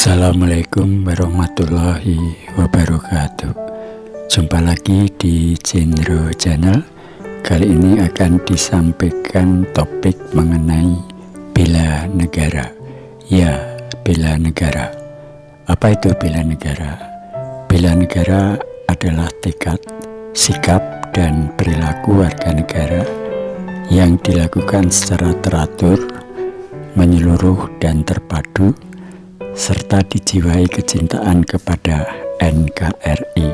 Assalamualaikum warahmatullahi wabarakatuh. Jumpa lagi di Jendro Channel. Kali ini akan disampaikan topik mengenai bela negara. Ya, bela negara. Apa itu bela negara? Bela negara adalah tekad, sikap, dan perilaku warga negara yang dilakukan secara teratur, menyeluruh, dan terpadu, serta dijiwai kecintaan kepada NKRI,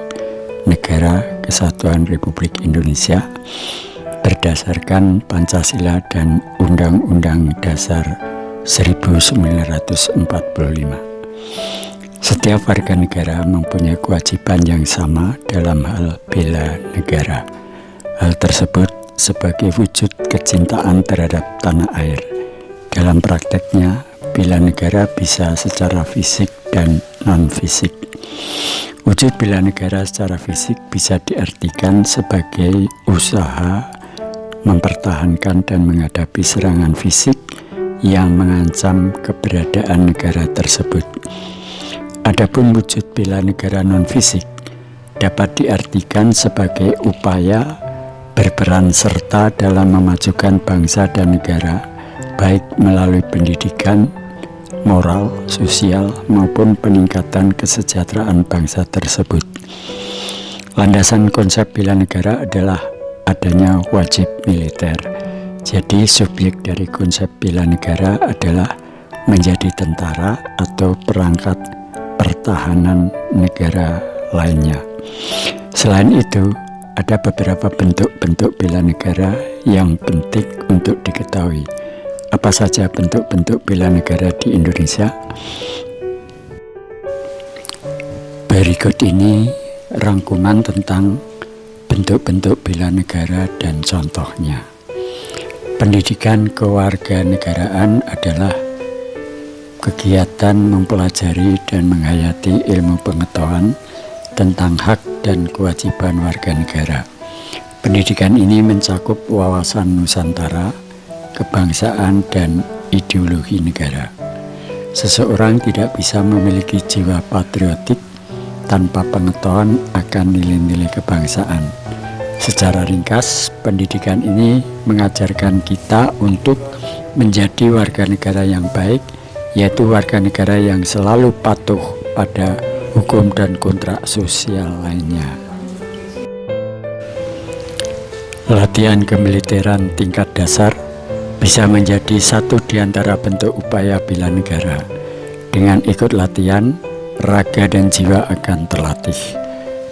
Negara Kesatuan Republik Indonesia, berdasarkan Pancasila dan Undang-Undang Dasar 1945. Setiap warga negara mempunyai kewajiban yang sama dalam hal bela negara. Hal tersebut sebagai wujud kecintaan terhadap tanah air. Dalam prakteknya, bela negara bisa secara fisik dan non-fisik. Wujud bela negara secara fisik bisa diartikan sebagai usaha mempertahankan dan menghadapi serangan fisik yang mengancam keberadaan negara tersebut. Adapun wujud bela negara non-fisik dapat diartikan sebagai upaya berperan serta dalam memajukan bangsa dan negara, baik melalui pendidikan, moral, sosial, maupun peningkatan kesejahteraan bangsa tersebut. Landasan konsep bela negara adalah adanya wajib militer. Jadi subjek dari konsep bela negara adalah menjadi tentara atau perangkat pertahanan negara lainnya. Selain itu, ada beberapa bentuk-bentuk bela negara yang penting untuk diketahui. Apa saja bentuk-bentuk bela negara di Indonesia? Berikut ini rangkuman tentang bentuk-bentuk bela negara dan contohnya. Pendidikan kewarganegaraan adalah kegiatan mempelajari dan menghayati ilmu pengetahuan tentang hak dan kewajiban warga negara. Pendidikan ini mencakup wawasan Nusantara, kebangsaan, dan ideologi negara. Seseorang tidak bisa memiliki jiwa patriotik tanpa pengetahuan akan nilai-nilai kebangsaan. Secara ringkas, pendidikan ini mengajarkan kita untuk menjadi warga negara yang baik, yaitu warga negara yang selalu patuh pada hukum dan kontrak sosial lainnya. Latihan kemiliteran tingkat dasar bisa menjadi satu di antara bentuk upaya bela negara. Dengan ikut latihan, raga dan jiwa akan terlatih.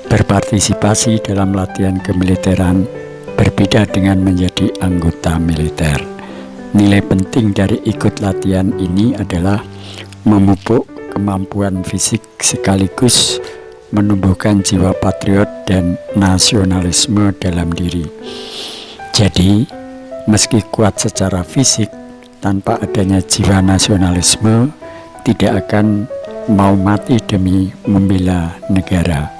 Berpartisipasi dalam latihan kemiliteran berbeda dengan menjadi anggota militer. Nilai penting dari ikut latihan ini adalah memupuk kemampuan fisik sekaligus menumbuhkan jiwa patriot dan nasionalisme dalam diri. Jadi, meski kuat secara fisik, tanpa adanya jiwa nasionalisme, tidak akan mau mati demi membela negara.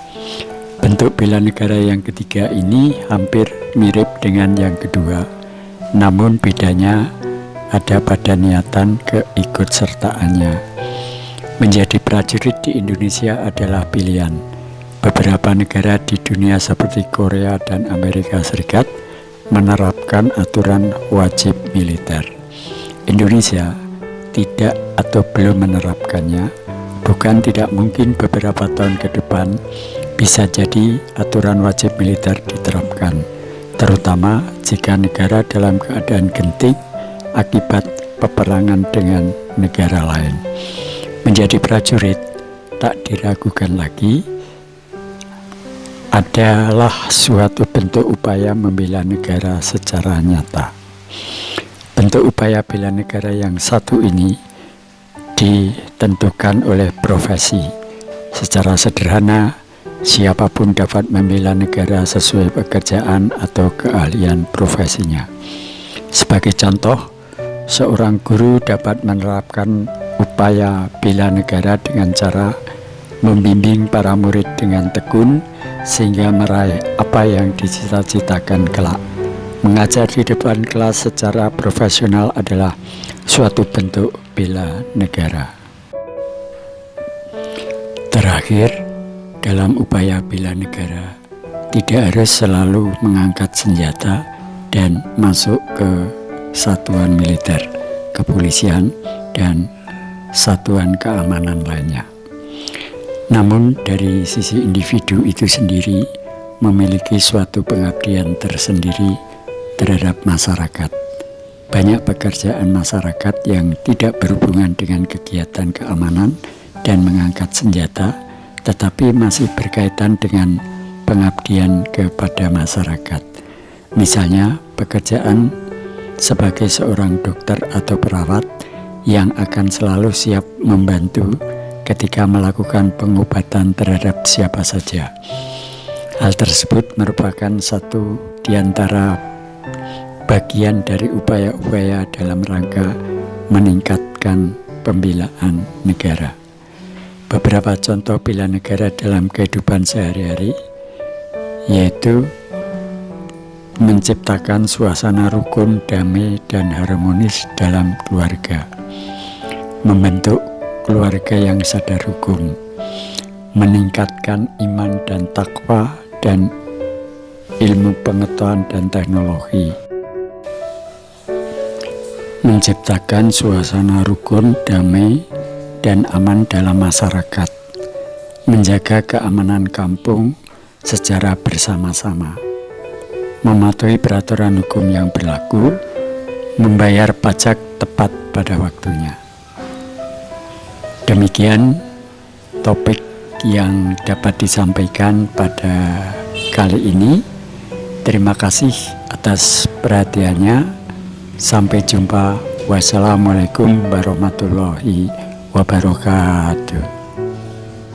Bentuk bela negara yang ketiga ini hampir mirip dengan yang kedua, namun bedanya ada pada niatan keikutsertaannya. Menjadi prajurit di Indonesia adalah pilihan. Beberapa negara di dunia seperti Korea dan Amerika Serikat menerapkan aturan wajib militer. Indonesia tidak atau belum menerapkannya. Bukan tidak mungkin beberapa tahun ke depan bisa jadi aturan wajib militer diterapkan, terutama jika negara dalam keadaan genting akibat peperangan dengan negara lain. Menjadi prajurit tak diragukan lagi adalah suatu bentuk upaya membela negara secara nyata. Bentuk upaya bela negara yang satu ini ditentukan oleh profesi. Secara sederhana, siapapun dapat membela negara sesuai pekerjaan atau keahlian profesinya. Sebagai contoh, seorang guru dapat menerapkan upaya bela negara dengan cara membimbing para murid dengan tekun sehingga meraih apa yang dicita-citakan kelak. Mengajar di depan kelas secara profesional adalah suatu bentuk bela negara. Terakhir, dalam upaya bela negara, tidak harus selalu mengangkat senjata dan masuk ke satuan militer, kepolisian, dan satuan keamanan lainnya. Namun dari sisi individu itu sendiri memiliki suatu pengabdian tersendiri terhadap masyarakat. Banyak pekerjaan masyarakat yang tidak berhubungan dengan kegiatan keamanan dan mengangkat senjata, tetapi masih berkaitan dengan pengabdian kepada masyarakat. Misalnya, pekerjaan sebagai seorang dokter atau perawat yang akan selalu siap membantu ketika melakukan pengobatan terhadap siapa saja. Hal tersebut merupakan satu di antara bagian dari upaya-upaya dalam rangka meningkatkan pembelaan negara. Beberapa contoh bela negara dalam kehidupan sehari-hari yaitu menciptakan suasana rukun, damai, dan harmonis dalam keluarga, membentuk keluarga yang sadar hukum, meningkatkan iman dan takwa dan ilmu pengetahuan dan teknologi, menciptakan suasana rukun, damai, dan aman dalam masyarakat, menjaga keamanan kampung secara bersama-sama, mematuhi peraturan hukum yang berlaku, membayar pajak tepat pada waktunya. Demikian topik yang dapat disampaikan pada kali ini. Terima kasih atas perhatiannya. Sampai jumpa. Wassalamualaikum warahmatullahi wabarakatuh.